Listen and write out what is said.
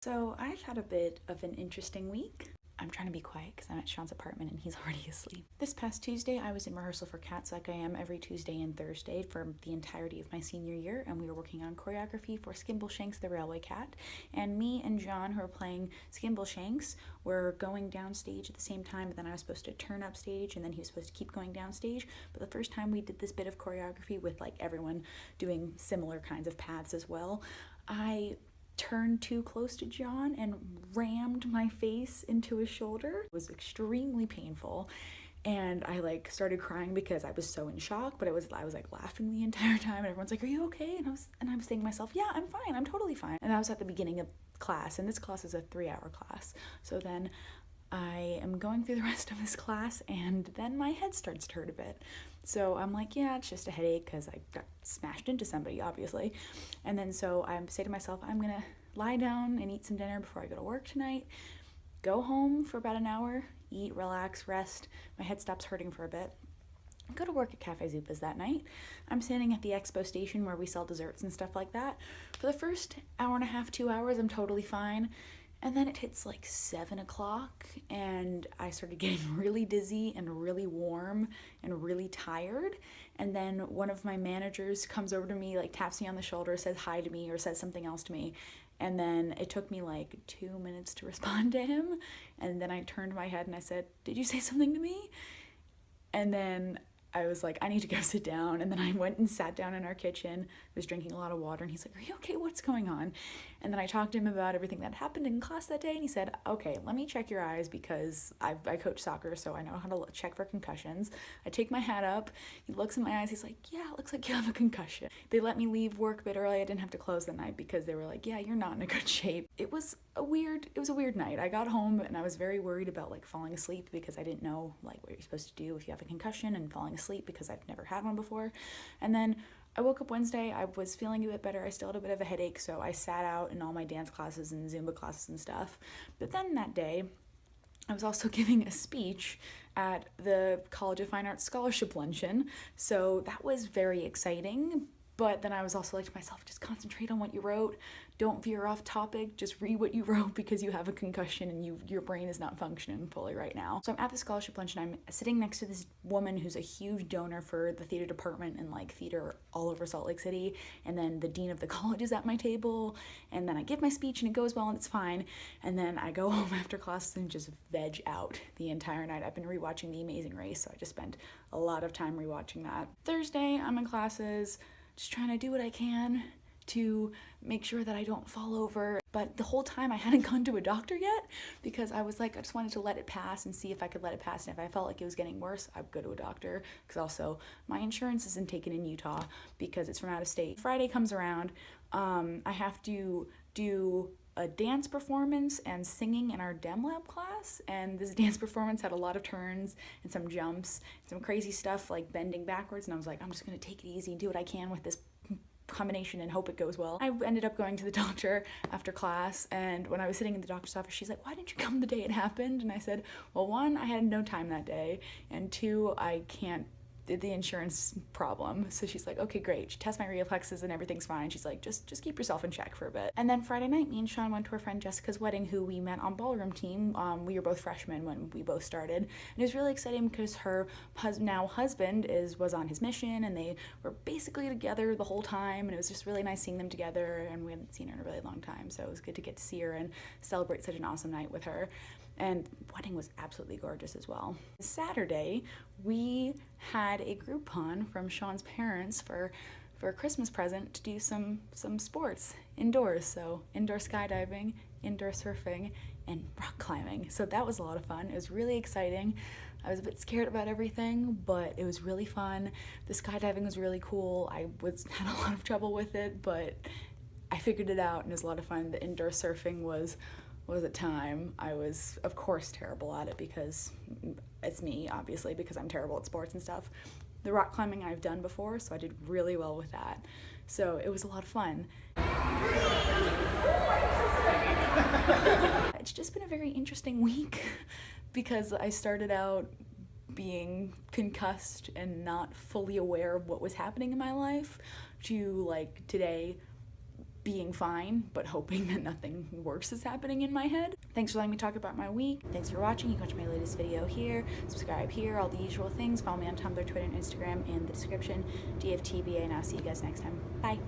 So I've had a bit of an interesting week. I'm trying to be quiet because I'm at Sean's apartment and he's already asleep. This past Tuesday, I was in rehearsal for Cats like I am every Tuesday and Thursday for the entirety of my senior year, and we were working on choreography for Skimbleshanks the Railway Cat. And me and John, who are playing Skimbleshanks, were going downstage at the same time, but then I was supposed to turn up stage and then he was supposed to keep going downstage. But the first time we did this bit of choreography with like everyone doing similar kinds of paths as well, I turned too close to John and rammed my face into his shoulder. It was extremely painful, and I like started crying because I was so in shock, but I was like laughing the entire time, and everyone's like, "Are you okay?" And I was saying to myself, "Yeah, I'm fine. I'm totally fine." And I was at the beginning of class, and this class is a 3-hour class. So then I am going through the rest of this class, and then my head starts to hurt a bit. So I'm like, yeah, it's just a headache because I got smashed into somebody, obviously. And then so I say to myself, I'm gonna lie down and eat some dinner before I go to work tonight, go home for about an hour, eat, relax, rest. My head stops hurting for a bit. Go to work at Cafe Zupa's that night. I'm standing at the expo station where we sell desserts and stuff like that. For the first hour and a half, 2 hours, I'm totally fine. And then it hits like 7 o'clock and I started getting really dizzy and really warm and really tired. And then one of my managers comes over to me, like taps me on the shoulder, says hi to me or says something else to me. And then it took me like 2 minutes to respond to him. And then I turned my head and I said, "Did you say something to me?" And then I was like, I need to go sit down. And then I went and sat down in our kitchen, was drinking a lot of water, and he's like, "Are you okay? What's going on?" And then I talked to him about everything that happened in class that day, and he said, "Okay, let me check your eyes because I coach soccer, so I know how to check for concussions." I take my hat up, he looks in my eyes, he's like, "Yeah, it looks like you have a concussion." They let me leave work a bit early. I didn't have to close the night because they were like, "Yeah, you're not in a good shape." It was a weird night. I got home and I was very worried about like falling asleep because I didn't know like what you're supposed to do if you have a concussion and falling asleep because I've never had one before. And then I woke up Wednesday, I was feeling a bit better. I still had a bit of a headache, so I sat out in all my dance classes and Zumba classes and stuff. But then that day, I was also giving a speech at the College of Fine Arts Scholarship Luncheon, so that was very exciting. But then I was also like to myself, just concentrate on what you wrote. Don't veer off topic. Just read what you wrote because you have a concussion and your brain is not functioning fully right now. So I'm at the scholarship lunch and I'm sitting next to this woman who's a huge donor for the theater department and like theater all over Salt Lake City. And then the dean of the college is at my table. And then I give my speech and it goes well and it's fine. And then I go home after class and just veg out the entire night. I've been rewatching The Amazing Race, so I just spent a lot of time rewatching that. Thursday, I'm in classes, just trying to do what I can to make sure that I don't fall over. But the whole time I hadn't gone to a doctor yet because I was like, I just wanted to let it pass and see if I could let it pass. And if I felt like it was getting worse, I'd go to a doctor. Because also my insurance isn't taken in Utah because it's from out of state. Friday comes around, I have to do a dance performance and singing in our Dem Lab class, and this dance performance had a lot of turns and some jumps, some crazy stuff like bending backwards, and I was like, I'm just gonna take it easy and do what I can with this combination and hope it goes well. I ended up going to the doctor after class, and when I was sitting in the doctor's office, she's like, "Why didn't you come the day it happened?" And I said, well, 1, I had no time that day, and 2, I can't, the insurance problem. So she's like, "Okay, great." She tests my reflexes and everything's fine. She's like, just keep yourself in check for a bit. And then Friday night, me and Sean went to our friend Jessica's wedding, who we met on ballroom team. We were both freshmen when we both started. And it was really exciting because her now husband was on his mission, and they were basically together the whole time. And it was just really nice seeing them together, and we hadn't seen her in a really long time. So it was good to get to see her and celebrate such an awesome night with her. And the wedding was absolutely gorgeous as well. Saturday, we had a Groupon from Sean's parents for a Christmas present to do some sports indoors. So indoor skydiving, indoor surfing, and rock climbing. So that was a lot of fun. It was really exciting. I was a bit scared about everything, but it was really fun. The skydiving was really cool. I had a lot of trouble with it, but I figured it out and it was a lot of fun. The indoor surfing was a time. I was, of course, terrible at it because it's me, obviously, because I'm terrible at sports and stuff. The rock climbing I've done before, so I did really well with that. So it was a lot of fun. It's just been a very interesting week because I started out being concussed and not fully aware of what was happening in my life to like today being fine, but hoping that nothing worse is happening in my head. Thanks for letting me talk about my week. Thanks for watching. You can watch my latest video here, subscribe here, all the usual things. Follow me on Tumblr, Twitter, and Instagram in the description. GFTBA, and I'll see you guys next time. Bye.